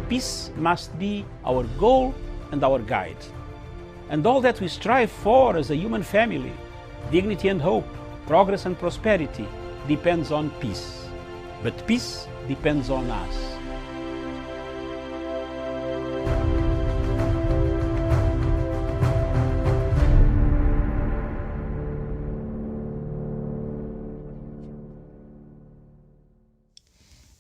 peace must be our goal and our guide. And all that we strive for as a human family, dignity and hope, progress and prosperity, depends on peace. But peace depends on us.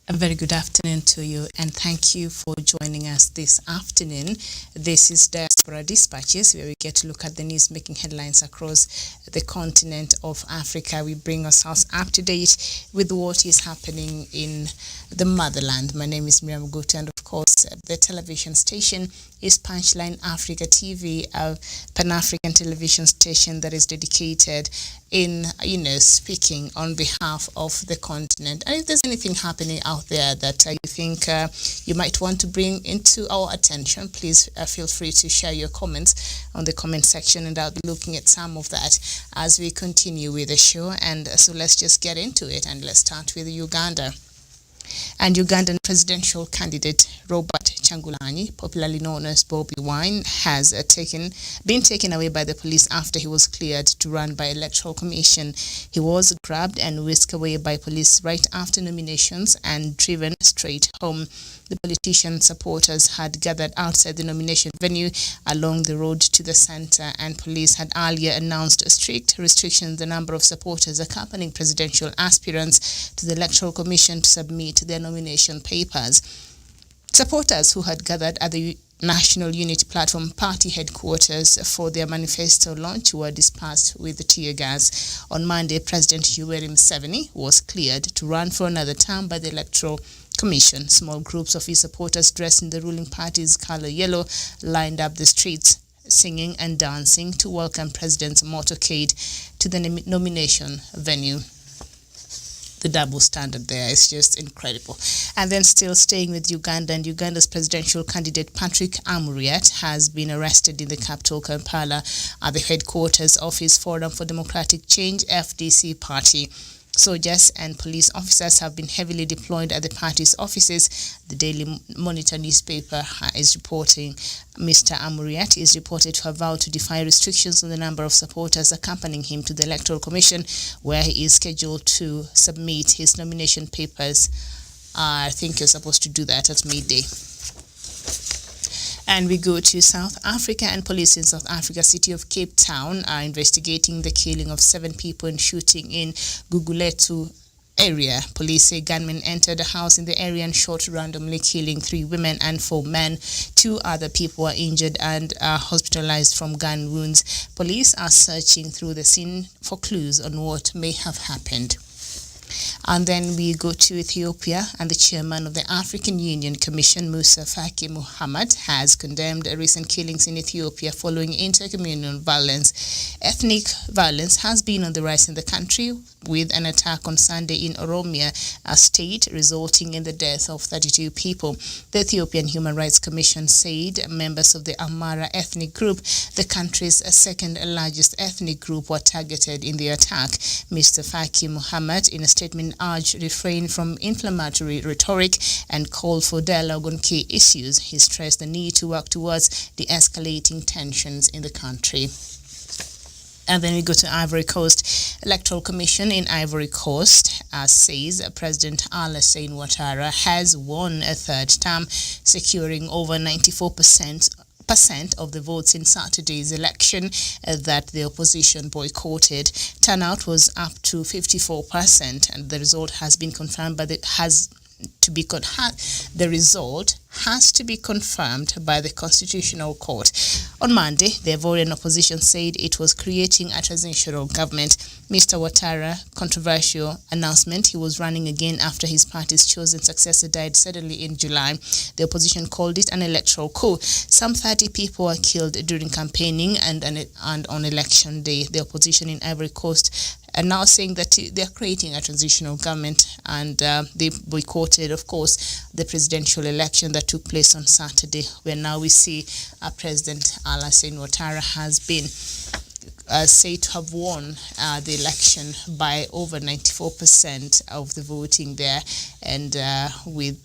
A very good afternoon to you, and thank you for joining us this afternoon. This is Diaspora Dispatches, where we get to look at the news making headlines across the continent of Africa. We bring ourselves up to date with what is happening in the motherland. My name is Miriam Guta, and of course, the television station is Punchline Africa TV, a Pan-African television station that is dedicated in, speaking on behalf of the continent. And if there's anything happening out there that you think you might want to bring into our attention, please feel free to share your comments on the comment section, and I'll be looking at some of that as we continue with the show. And so let's just get into it, and let's start with Uganda. And Ugandan presidential candidate Robert Kyagulanyi, popularly known as Bobi Wine, has been taken away by the police after he was cleared to run by Electoral Commission. He was grabbed and whisked away by police right after nominations and driven straight home. The politician's supporters had gathered outside the nomination venue along the road to the center, and police had earlier announced strict restrictions on the number of supporters accompanying presidential aspirants to the Electoral Commission to submit their nomination papers. Supporters who had gathered at the National Unity Platform party headquarters for their manifesto launch were dispersed with tear gas. On Monday, President Yoweri Museveni was cleared to run for another term by the Electoral Commission. Small groups of his supporters dressed in the ruling party's color yellow lined up the streets, singing and dancing to welcome President's motorcade to the nomination venue. The double standard there is just incredible. And then still staying with Uganda, and Uganda's presidential candidate Patrick Amuriat has been arrested in the capital Kampala at the headquarters of his Forum for Democratic Change FDC party. Soldiers and police officers have been heavily deployed at the party's offices. The Daily Monitor newspaper is reporting Mr. Amuriat is reported to have vowed to defy restrictions on the number of supporters accompanying him to the Electoral Commission, where he is scheduled to submit his nomination papers. I think you're supposed to do that at midday. And we go to South Africa, and police in South Africa's city of Cape Town are investigating the killing of 7 people in shooting in Gugulethu area. Police say gunmen entered a house in the area and shot randomly, killing 3 women and 4 men. 2 other people were injured and are hospitalized from gun wounds. Police are searching through the scene for clues on what may have happened. And then we go to Ethiopia, and the chairman of the African Union Commission, Musa Faki Muhammad, has condemned recent killings in Ethiopia following intercommunal violence. Ethnic violence has been on the rise in the country, with an attack on Sunday in Oromia, a state, resulting in the death of 32 people. The Ethiopian Human Rights Commission said members of the Amhara ethnic group, the country's second largest ethnic group, were targeted in the attack. Mr. Faki Muhammad, in a statement, urged refrain from inflammatory rhetoric and called for dialogue on key issues. He stressed the need to work towards de-escalating tensions in the country. And then we go to Ivory Coast. Electoral Commission in Ivory Coast says President Alassane Ouattara has won a third term, securing over 94% of the votes in Saturday's election that the opposition boycotted. Turnout was up to 54%, and the result has been confirmed by the result has to be confirmed by the Constitutional Court. On Monday, the Ivorian opposition said it was creating a transitional government. Mr. Ouattara's controversial announcement he was running again after his party's chosen successor died suddenly in July. The opposition called it an electoral coup. Some 30 people were killed during campaigning and on election day. The opposition in Ivory Coast are now saying that they're creating a transitional government, and they boycotted, of course, the presidential election that took place on Saturday, where now we see President Alassane Ouattara has been said to have won the election by over 94% of the voting there, and with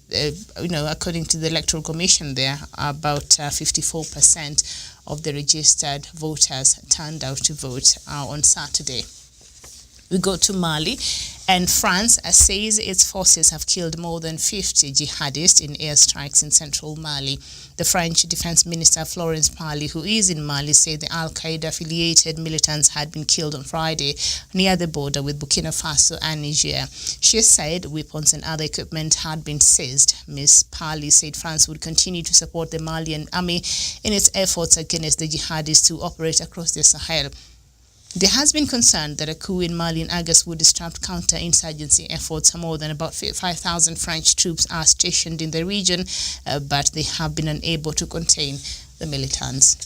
according to the Electoral Commission, there about 54% of the registered voters turned out to vote on Saturday. We go to Mali, and France says its forces have killed more than 50 jihadists in airstrikes in central Mali. The French Defense Minister Florence Parly, who is in Mali, said the Al-Qaeda-affiliated militants had been killed on Friday near the border with Burkina Faso and Niger. She said weapons and other equipment had been seized. Ms. Parly said France would continue to support the Malian army in its efforts against the jihadists who operate across the Sahel. There has been concern that a coup in Mali in August would disrupt counter-insurgency efforts. More than about 5,000 French troops are stationed in the region, but they have been unable to contain the militants.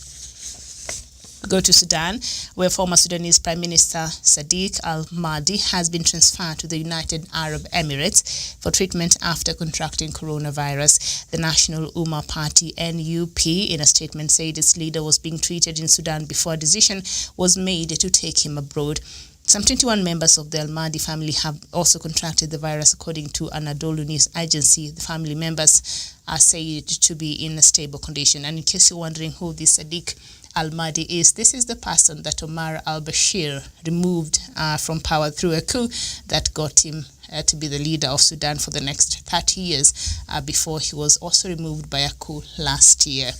Go to Sudan, where former Sudanese Prime Minister Sadiq al-Mahdi has been transferred to the United Arab Emirates for treatment after contracting coronavirus. The National Umma Party, NUP, in a statement said its leader was being treated in Sudan before a decision was made to take him abroad. Some 21 members of the al-Mahdi family have also contracted the virus, according to Anadolu News Agency. The family members are said to be in a stable condition. And in case you're wondering who this Sadiq al-Mahdi is, this is the person that Omar al-Bashir removed from power through a coup that got him to be the leader of Sudan for the next 30 years before he was also removed by a coup last year.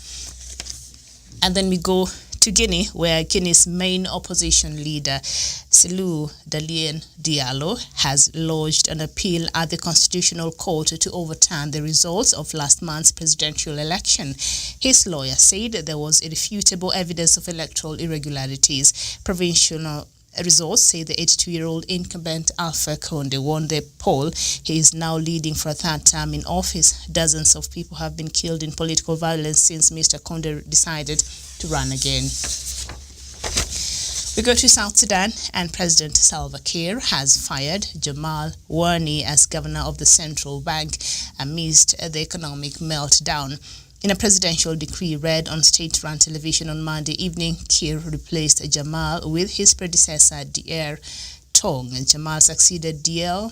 And then we go to Guinea, where Guinea's main opposition leader, Cellou Dalein Diallo, has lodged an appeal at the Constitutional Court to overturn the results of last month's presidential election. His lawyer said there was irrefutable evidence of electoral irregularities. Provincial results say the 82-year-old incumbent Alpha Conde won the poll. He is now leading for a third term in office. Dozens of people have been killed in political violence since Mr. Conde decided to run again. We go to South Sudan, and President Salva Kiir has fired Jamal Warni as governor of the central bank amidst the economic meltdown. In a presidential decree read on state-run television on Monday evening, Kiir replaced Jamal with his predecessor, Dier Tong. Jamal succeeded Dier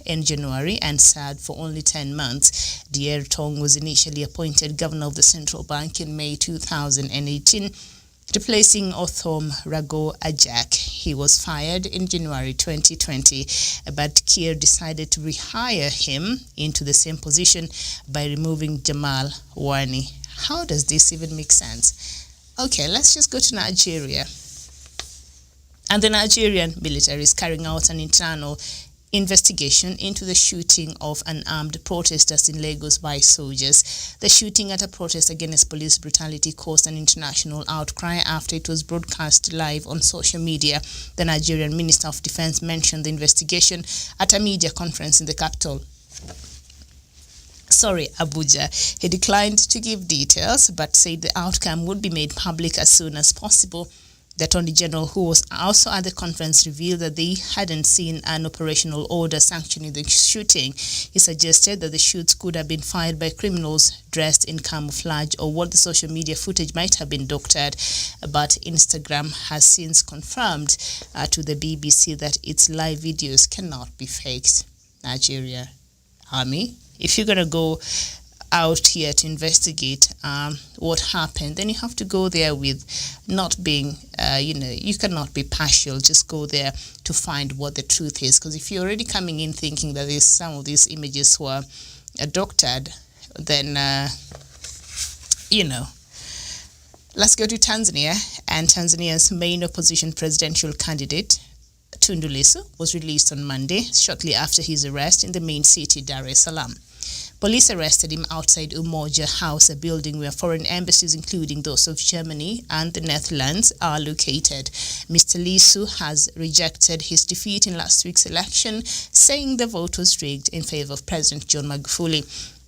in January and served for only 10 months. Dier Tong was initially appointed governor of the central bank in May 2018, replacing Othom Rago Ajak. He was fired in January 2020, but Kiir decided to rehire him into the same position by removing Jamal Warni. How does this even make sense? Okay, let's just go to Nigeria. And the Nigerian military is carrying out an internal investigation into the shooting of unarmed protesters in Lagos by soldiers. The shooting at a protest against police brutality caused an international outcry after it was broadcast live on social media. The Nigerian Minister of Defense mentioned the investigation at a media conference in the capital, Abuja. He declined to give details, but said the outcome would be made public as soon as possible. The Attorney General, who was also at the conference, revealed that they hadn't seen an operational order sanctioning the shooting. He suggested that the shots could have been fired by criminals dressed in camouflage, or what the social media footage might have been doctored. But Instagram has since confirmed to the BBC that its live videos cannot be faked. Nigeria Army, if you're going to go out here to investigate what happened, then you have to go there with not being, you cannot be partial. Just go there to find what the truth is. Because if you're already coming in thinking that some of these images were doctored, then, Let's go to Tanzania, and Tanzania's main opposition presidential candidate, Tundu Lissu, was released on Monday, shortly after his arrest in the main city, Dar es Salaam. Police arrested him outside Umoja House, a building where foreign embassies, including those of Germany and the Netherlands, are located. Mr. Lissu has rejected his defeat in last week's election, saying the vote was rigged in favor of President John Magufuli.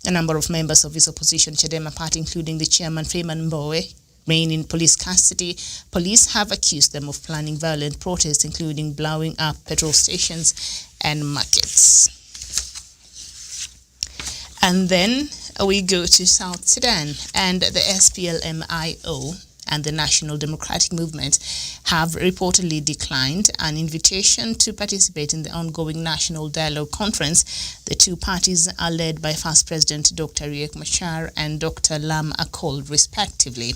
A number of members of his opposition Chadema party, including the chairman Freeman Mbowe, remain in police custody. Police have accused them of planning violent protests, including blowing up petrol stations and markets. And then we go to South Sudan, and the SPLM-IO and the National Democratic Movement have reportedly declined an invitation to participate in the ongoing National Dialogue Conference. The two parties are led by First President Dr. Riek Machar and Dr. Lam Akol, respectively.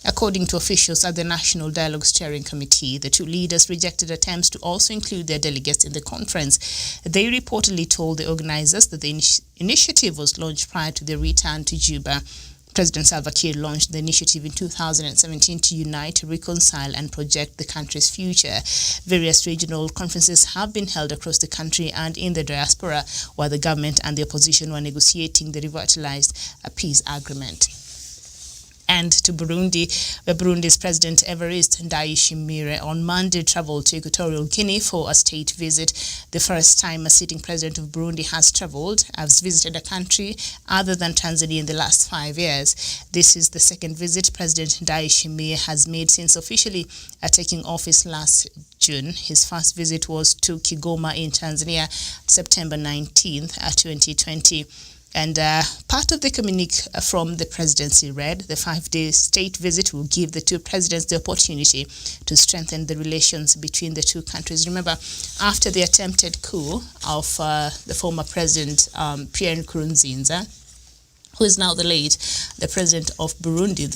According to officials at the National Dialogue Steering Committee, the two leaders rejected attempts to also include their delegates in the conference. They reportedly told the organizers that the initiative was launched prior to their return to Juba. President Salva Kiir launched the initiative in 2017 to unite, reconcile, and project the country's future. Various regional conferences have been held across the country and in the diaspora, while the government and the opposition were negotiating the revitalized peace agreement. And to Burundi, where Burundi's President Evariste Ndayishimiye on Monday traveled to Equatorial Guinea for a state visit. The first time a sitting president of Burundi has visited a country other than Tanzania in the last 5 years. This is the second visit President Ndayishimiye has made since officially taking office last June. His first visit was to Kigoma in Tanzania, September 19th, 2020. And part of the communique from the presidency read, the 5-day state visit will give the two presidents the opportunity to strengthen the relations between the two countries. Remember, after the attempted coup of the former president Pierre Nkurunziza, who is now the late president of Burundi,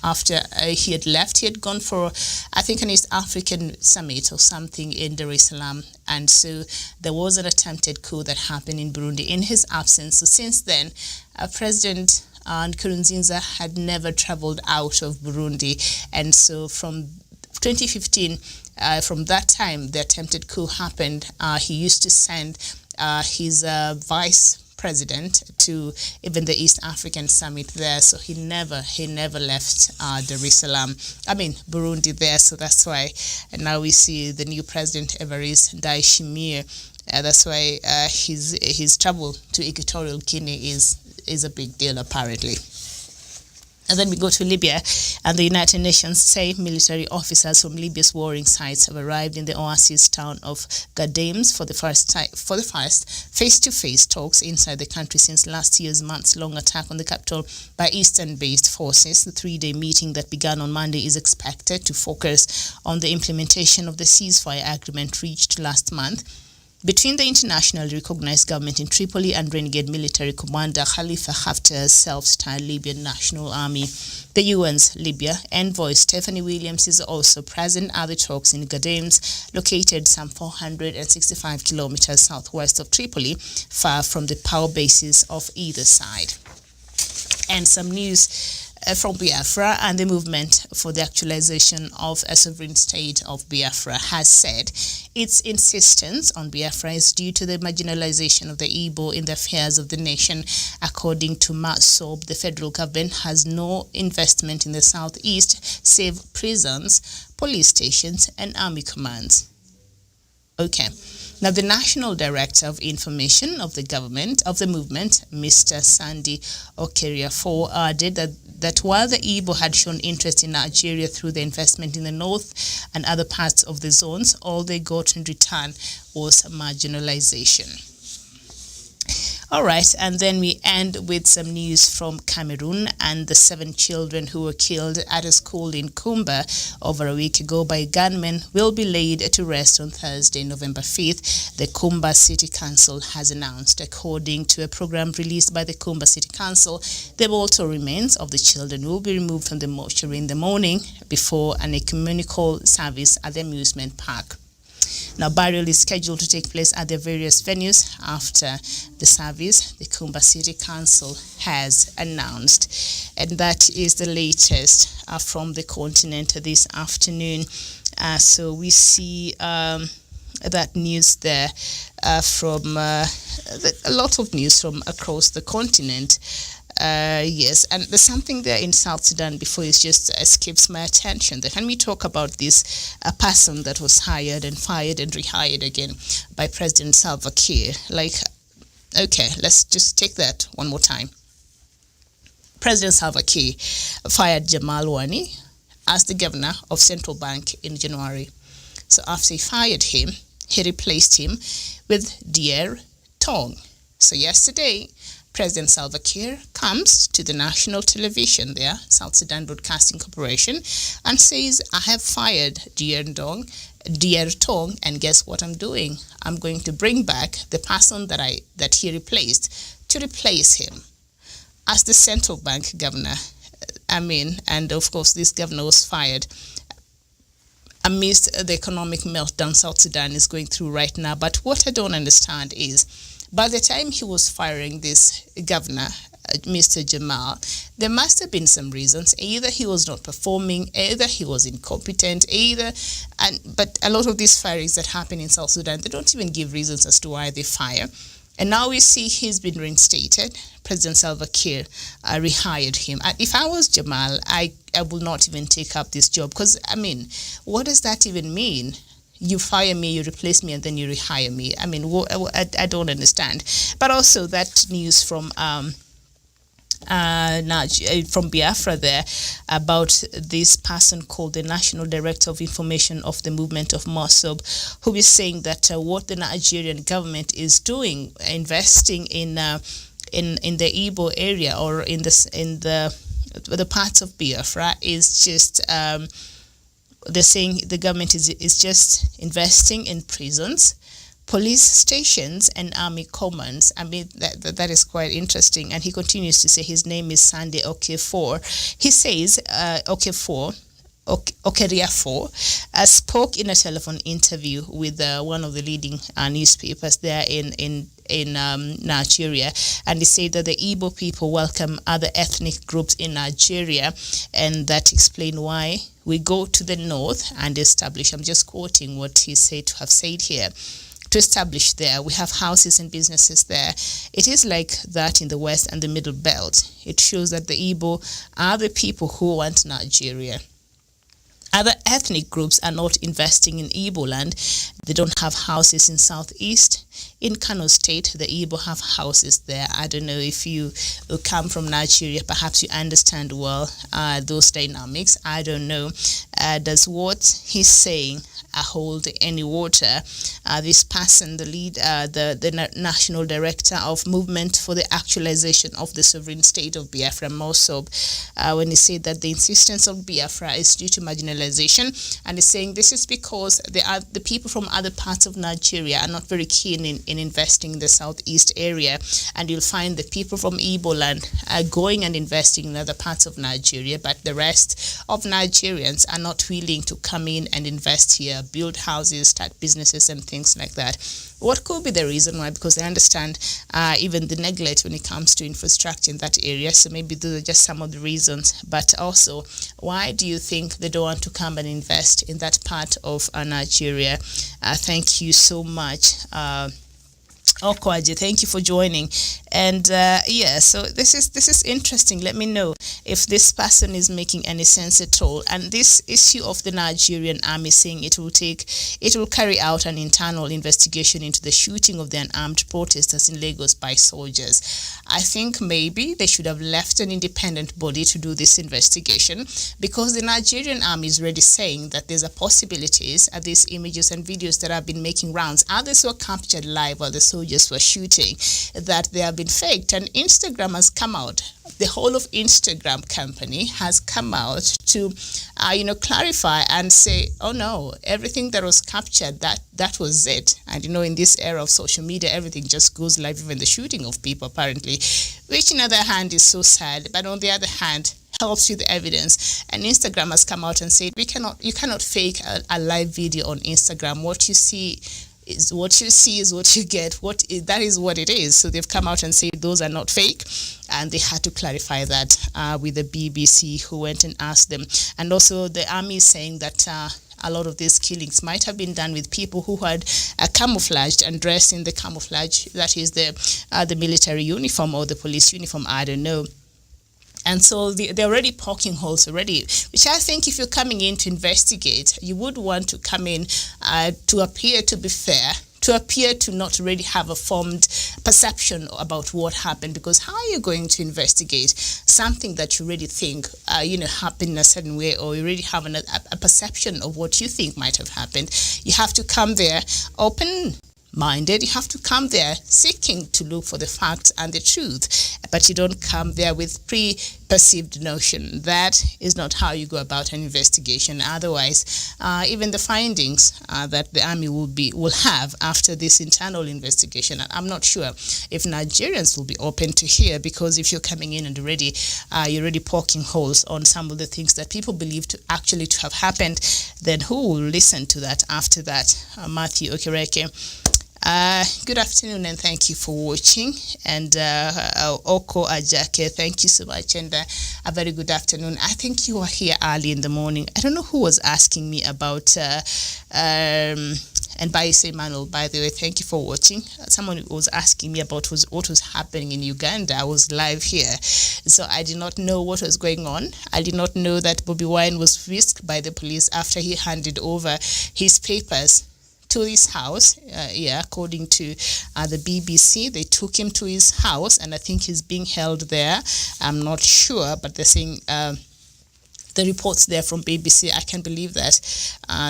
after he had left, he had gone for, I think, an East African summit or something in Dar es Salaam. And so there was an attempted coup that happened in Burundi in his absence. So since then, President Nkurunziza had never traveled out of Burundi. And so from 2015, from that time, the attempted coup happened. He used to send his vice president to even the East African summit there, so he never left Burundi there. So that's why now we see the new president Evariste Ndayishimiye. That's why his travel to Equatorial Guinea is a big deal apparently. And then we go to Libya, and the United Nations say military officers from Libya's warring sites have arrived in the oasis town of Ghadames for the first face-to-face talks inside the country since last year's months-long attack on the capital by Eastern-based forces. The 3-day meeting that began on Monday is expected to focus on the implementation of the ceasefire agreement reached last month between the internationally recognized government in Tripoli and renegade military commander Khalifa Haftar's self-styled Libyan National Army. The UN's Libya envoy Stephanie Williams is also present at the talks in Ghadames, located some 465 kilometers southwest of Tripoli, far from the power bases of either side. And some news from Biafra, and the movement for the actualization of a sovereign state of Biafra has said its insistence on Biafra is due to the marginalization of the Igbo in the affairs of the nation. According to Masob, the federal government has no investment in the southeast save prisons, police stations, and army commands. Okay. Now, the National Director of Information of the movement, Mr. Sandy Okeriafo, added that while the Igbo had shown interest in Nigeria through the investment in the north and other parts of the zones, all they got in return was marginalization. All right, and then we end with some news from Cameroon, and the 7 children who were killed at a school in Kumba over a week ago by gunmen will be laid to rest on Thursday, November 5th, the Kumba City Council has announced. According to a program released by the Kumba City Council, the mortal remains of the children will be removed from the mortuary in the morning before an ecumenical service at the amusement park. Now, burial is scheduled to take place at their various venues after the service, the Kumba City Council has announced. And that is the latest from the continent this afternoon. So we see that news there from a lot of news from across the continent. Yes, and there's something there in South Sudan before it just escapes my attention. Can we talk about this person that was hired and fired and rehired again by President Salva Kiir? Okay, let's just take that one more time. President Salva Kiir fired Jamal Wani as the governor of Central Bank in January. So after he fired him, he replaced him with Dier Tong. So yesterday, President Salva Kiir comes to the national television there, South Sudan Broadcasting Corporation, and says, I have fired Dier Tong, and guess what I'm doing? I'm going to bring back the person that he replaced to replace him as the central bank governor. And of course, this governor was fired amidst the economic meltdown South Sudan is going through right now. But what I don't understand is, by the time he was firing this governor, Mr. Jamal, there must have been some reasons. Either he was not performing, either he was incompetent, but a lot of these firings that happen in South Sudan, they don't even give reasons as to why they fire. And now we see he's been reinstated. President Salva Kiir rehired him. If I was Jamal, I will not even take up this job, because, what does that even mean? You fire me, you replace me, and then you rehire me. I don't understand. But also that news from Biafra there about this person called the National Director of Information of the Movement of Mossab, who is saying that what the Nigerian government is doing, investing in the Igbo area or in the parts of Biafra, is just they're saying the government is just investing in prisons, police stations, and army commands. That is quite interesting. And he continues to say, his name is Sunday Okefor. He says Okeriafo spoke in a telephone interview with one of the leading newspapers there in Nigeria, and he said that the Igbo people welcome other ethnic groups in Nigeria, and that explain why we go to the north and establish. I'm just quoting what he said to have said here. To establish there, we have houses and businesses there. It is like that in the west and the middle belt. It shows that the Igbo are the people who want Nigeria. Other ethnic groups are not investing in Igbo land. They don't have houses in southeast. In Kano State, the Igbo have houses there. I don't know if you come from Nigeria, perhaps you understand well those dynamics. I don't know. Does what he's saying hold any water? This person, the National Director of Movement for the Actualization of the Sovereign State of Biafra, Mossab, when he said that the insistence of Biafra is due to marginalization, and he's saying this is because the people from other parts of Nigeria are not very keen in investing in the southeast area, and you'll find the people from Igbo land are going and investing in other parts of Nigeria, but the rest of Nigerians are not willing to come in and invest here, build houses, start businesses and things like that. What could be the reason why? Because I understand even the neglect when it comes to infrastructure in that area. So maybe those are just some of the reasons. But also, why do you think they don't want to come and invest in that part of Nigeria? Thank you so much. Okwaji, thank you for joining. And so this is interesting. Let me know if this person is making any sense at all. And this issue of the Nigerian army saying it will carry out an internal investigation into the shooting of the unarmed protesters in Lagos by soldiers. I think maybe they should have left an independent body to do this investigation, because the Nigerian army is already saying that there's a possibilities at these images and videos that have been making rounds. Others were captured live while the soldiers were shooting, that they have been faked. And Instagram has come out, the whole of Instagram company has come out to clarify and say, oh no, everything that was captured, that was it. And in this era of social media, everything just goes live, even the shooting of people apparently, which on the other hand is so sad, but on the other hand helps you the evidence. And Instagram has come out and said, you cannot fake a live video on Instagram. What you see is what you get. That is what it is. So they've come out and said those are not fake, and they had to clarify that with the BBC, who went and asked them. And also the army is saying that a lot of these killings might have been done with people who had camouflaged and dressed in the camouflage, that is the military uniform or the police uniform, I don't know. And so they're already poking holes already, which I think if you're coming in to investigate, you would want to come in to appear to be fair, to appear to not really have a formed perception about what happened, because how are you going to investigate something that you really think, happened in a certain way, or you really have a perception of what you think might have happened? You have to come there, open minded. You have to come there seeking to look for the facts and the truth, but you don't come there with pre-perceived notion. That is not how you go about an investigation. Otherwise, even the findings that the army will have after this internal investigation, I'm not sure if Nigerians will be open to hear, because if you're coming in and you're already poking holes on some of the things that people believe to have happened, then who will listen to that after that? Matthew Okereke. Good afternoon and thank you for watching. And Oko Ajake, thank you so much, and a very good afternoon. I think you were here early in the morning. I don't know who was asking me about and Baise Manuel, by the way, thank you for watching. Someone was asking me about what was happening in Uganda. I was live here, so I did not know what was going on. I did not know that Bobi Wine was frisked by the police after he handed over his papers to his house. According to the BBC, they took him to his house, and I think he's being held there. I'm not sure, but they're saying the reports there from BBC, I can believe that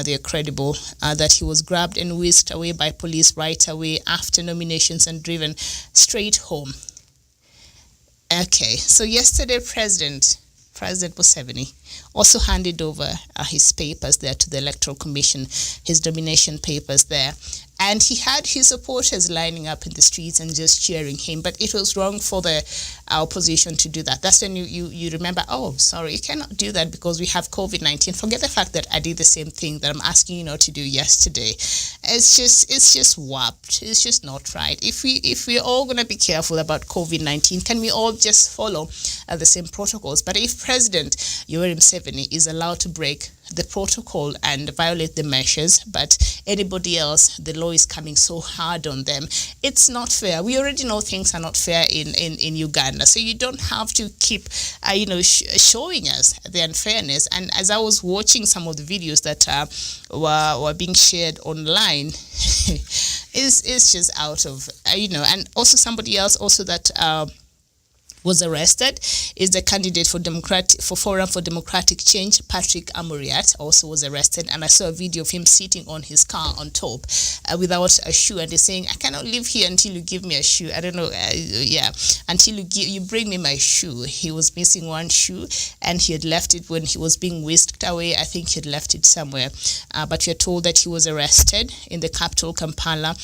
they're credible, that he was grabbed and whisked away by police right away after nominations and driven straight home. Okay, so yesterday President Museveni also handed over his papers there to the Electoral Commission, his nomination papers there. And he had his supporters lining up in the streets and just cheering him. But it was wrong for the opposition to do that. That's when you remember, oh, sorry, you cannot do that because we have COVID-19. Forget the fact that I did the same thing that I'm asking you not to do yesterday. It's just warped. It's just not right. If we're all going to be careful about COVID-19, can we all just follow the same protocols? But if President Yoweri Museveni is allowed to break the protocol and violate the measures, but anybody else, the law is coming so hard on them, it's not fair. We already know things are not fair in Uganda, so you don't have to keep showing us the unfairness. And as I was watching some of the videos that were being shared online, it's just out of and also somebody else also that was arrested is the candidate for Forum for Democratic Change, Patrick Amuriat, also was arrested. And I saw a video of him sitting on his car on top without a shoe, and they're saying, I cannot live here until you give me a shoe. I don't know, until you bring me my shoe. He was missing one shoe, and he had left it when he was being whisked away. I think he had left it somewhere, but we're told that he was arrested in the capital, Kampala,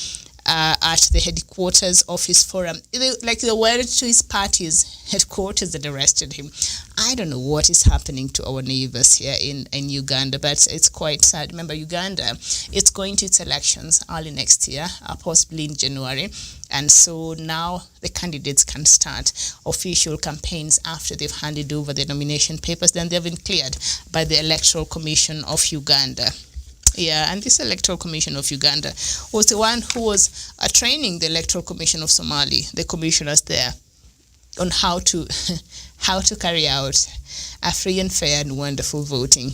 at the headquarters of his forum. They went to his party's headquarters and arrested him. I don't know what is happening to our neighbors here in Uganda, but it's quite sad. Remember, Uganda, it's going to its elections early next year, possibly in January. And so now the candidates can start official campaigns after they've handed over their nomination papers. Then they've been cleared by the Electoral Commission of Uganda. Yeah, and this Electoral Commission of Uganda was the one who was training the Electoral Commission of Somali, the commissioners there, on how to carry out a free and fair and wonderful voting,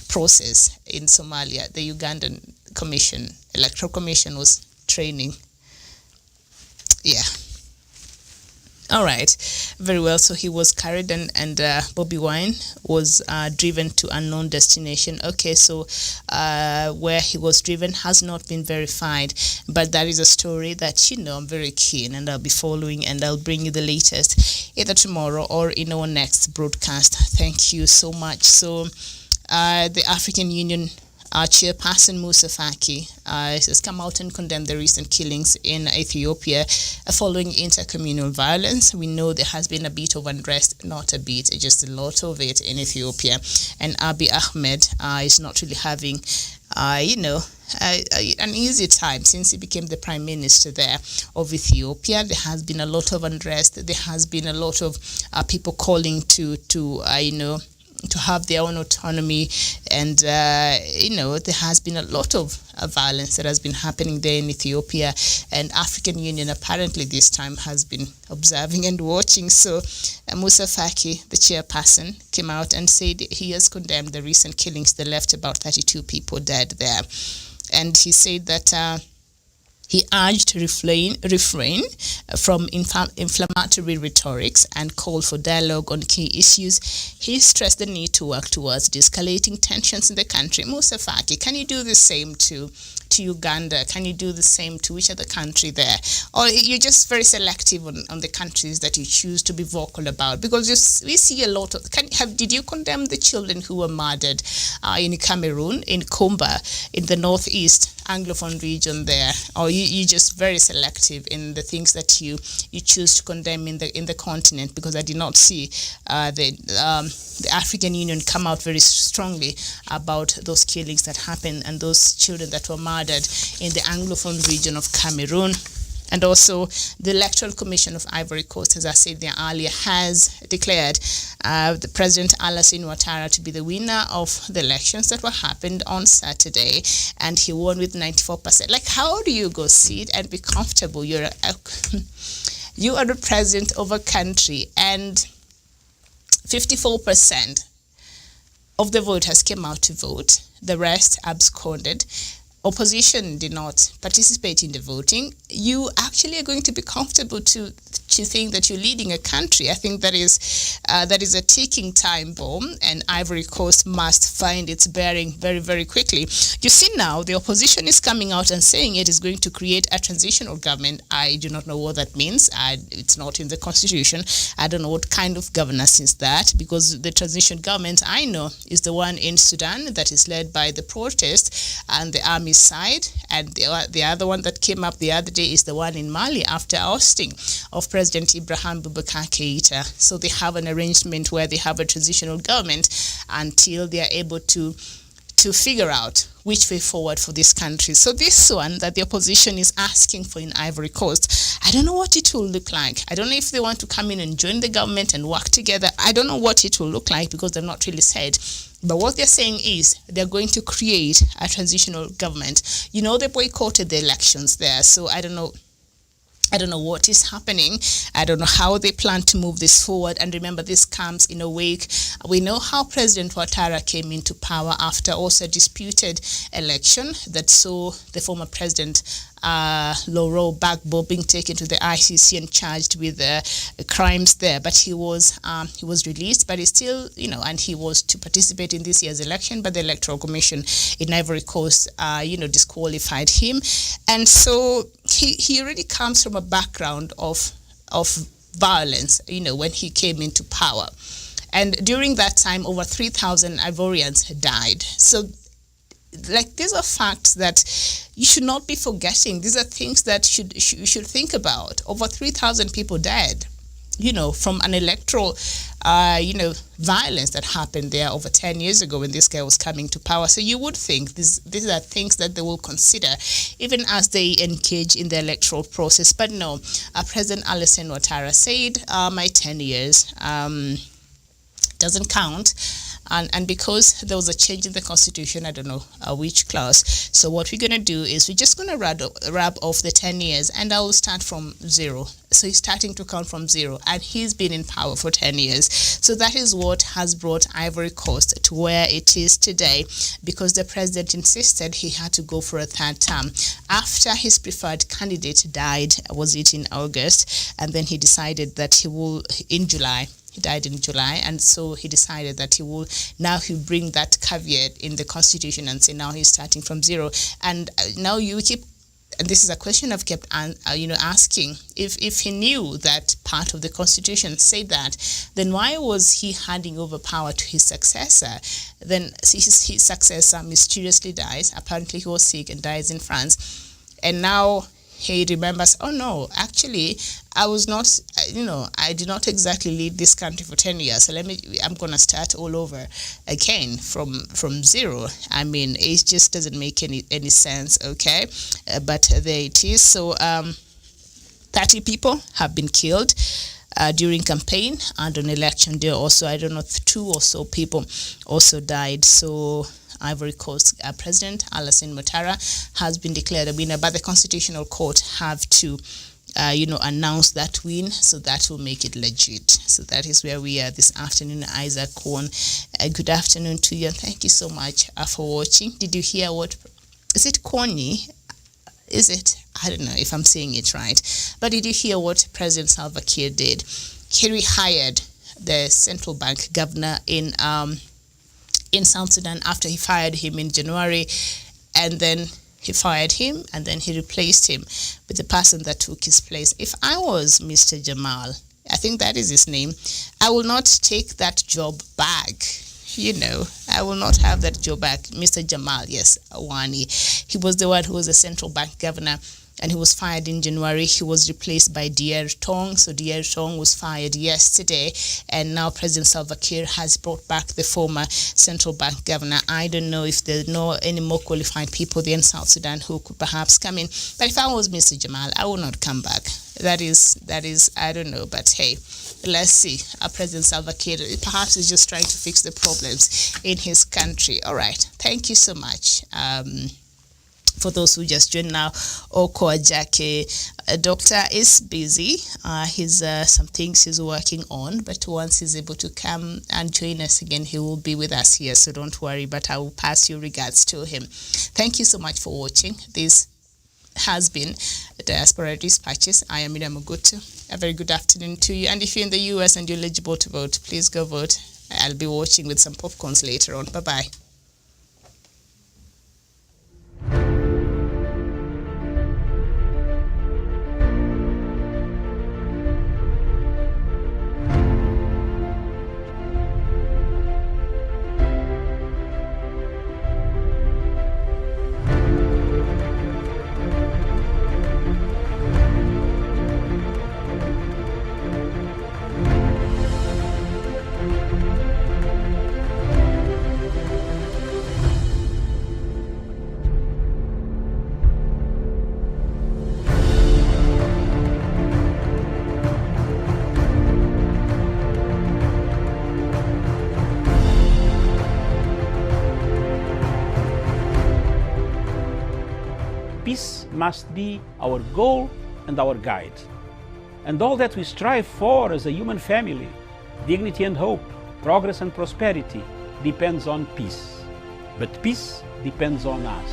process in Somalia. The Ugandan Electoral Commission was training. Yeah. All right, very well. So he was carried, and Bobi Wine was driven to unknown destination. Okay, so where he was driven has not been verified, but that is a story that I'm very keen, and I'll be following, and I'll bring you the latest either tomorrow or in our next broadcast. Thank you so much. So the African Union Chairperson Musa Faki has come out and condemned the recent killings in Ethiopia following intercommunal violence. We know there has been a bit of unrest, not a bit, just a lot of it in Ethiopia. And Abiy Ahmed is not really having, an easy time since he became the prime minister there of Ethiopia. There has been a lot of unrest. There has been a lot of people calling to have their own autonomy, and there has been a lot of violence that has been happening there in Ethiopia, and African Union apparently this time has been observing and watching. So Musa Faki, the chairperson, came out and said he has condemned the recent killings that left about 32 people dead there, and he said that He urged refrain from inflammatory rhetorics and called for dialogue on key issues. He stressed the need to work towards de-escalating tensions in the country. Musa Faki, can you do the same to Uganda? Can you do the same to which other country there? Or you're just very selective on the countries that you choose to be vocal about? Because we see a lot of... Did you condemn the children who were murdered in Cameroon, in Kumba, in the northeast Anglophone region there? Or you're just very selective in the things that you choose to condemn in the continent? Because I did not see the African Union come out very strongly about those killings that happened and those children that were murdered in the Anglophone region of Cameroon. And also, the Electoral Commission of Ivory Coast, as I said there earlier, has declared the President Alassane Ouattara to be the winner of the elections that were happened on Saturday, and he won with 94%. Like, how do you go sit and be comfortable? You are the president of a country, and 54% of the voters came out to vote. The rest absconded. Opposition did not participate in the voting. You actually are going to be comfortable to think that you're leading a country. I think that is a ticking time bomb, and Ivory Coast must find its bearing very, very quickly. You see now, the opposition is coming out and saying it is going to create a transitional government. I do not know what that means. It's not in the constitution. I don't know what kind of governance is that, because the transition government I know is the one in Sudan that is led by the protest and the army side, and the other one that came up the other day is the one in Mali after ousting of President Ibrahim Boubacar Keïta. So they have an arrangement where they have a transitional government until they are able to figure out which way forward for this country. So this one that the opposition is asking for in Ivory Coast, I don't know what it will look like. I don't know if they want to come in and join the government and work together. I don't know what it will look like because they've not really said. But what they're saying is they're going to create a transitional government. You know, they boycotted the elections there, so I don't know what is happening. I don't know how they plan to move this forward. And remember, this comes in a wake. We know how President Ouattara came into power after also a disputed election that saw the former president Laurent Gbagbo being taken to the ICC and charged with crimes there. But he was released, but he still, and he was to participate in this year's election, but the Electoral Commission in Ivory Coast, disqualified him. And so he really comes from a background of violence, when he came into power. And during that time, over 3,000 Ivorians died. So these are facts that you should not be forgetting. These are things that you should think about. Over 3,000 people died, from an electoral, violence that happened there over 10 years ago when this guy was coming to power. So you would think these are things that they will consider even as they engage in the electoral process. But no, President Alassane Ouattara said, my 10 years doesn't count. And because there was a change in the constitution, I don't know which clause. So what we're going to do is we're just going to wrap off the 10 years, and I will start from zero. So he's starting to count from zero, and he's been in power for 10 years. So that is what has brought Ivory Coast to where it is today, because the president insisted he had to go for a third term. After his preferred candidate died, was it in August, and then he decided that he will, in July, he died in July, and so he decided that he bring that caveat in the constitution and say now he's starting from zero. And now you keep, and this is a question I've kept asking, if he knew that part of the constitution said that, then why was he handing over power to his successor? Then his successor mysteriously dies. Apparently he was sick and dies in France, and now he remembers, oh no, actually, I was not, I did not exactly lead this country for 10 years. So I'm going to start all over again from zero. I mean, it just doesn't make any sense, okay? But there it is. So 30 people have been killed during campaign, and on election day also, I don't know, 2 or so people also died. So Ivory Coast President Alassane Ouattara has been declared a winner, but the Constitutional Court have to, announce that win, so that will make it legit. So that is where we are this afternoon. Isaac Kwon, good afternoon to you, and thank you so much for watching. Did you hear what? Is it Kwoni? Is it? I don't know if I'm saying it right. But did you hear what President Salva Kiir did? He rehired the central bank governor in South Sudan after he fired him in January, and then he fired him and then he replaced him with the person that took his place. If I was Mr. Jamal, I think that is his name, I will not take that job back. You know, I will not have that job back. Mr. Jamal, yes, Awani. He was the one who was the central bank governor, and he was fired in January. He was replaced by Dier Tong. So Dier Tong was fired yesterday, and now President Salva Kiir has brought back the former central bank governor. I don't know if there are no any more qualified people there in South Sudan who could perhaps come in. But if I was Mr. Jamal, I would not come back. That is, I don't know. But hey, let's see. President Salva Kiir perhaps is just trying to fix the problems in his country. All right. Thank you so much. For those who just joined now, Oko Ajake, doctor is busy. He's some things he's working on, but once he's able to come and join us again, he will be with us here. So don't worry, but I will pass your regards to him. Thank you so much for watching. This has been Diaspora Dispatches. I am Miriam Mugutu. A very good afternoon to you. And if you're in the US and you're eligible to vote, please go vote. I'll be watching with some popcorns later on. Bye-bye. Peace must be our goal and our guide. And all that we strive for as a human family, dignity and hope, progress and prosperity, depends on peace. But peace depends on us.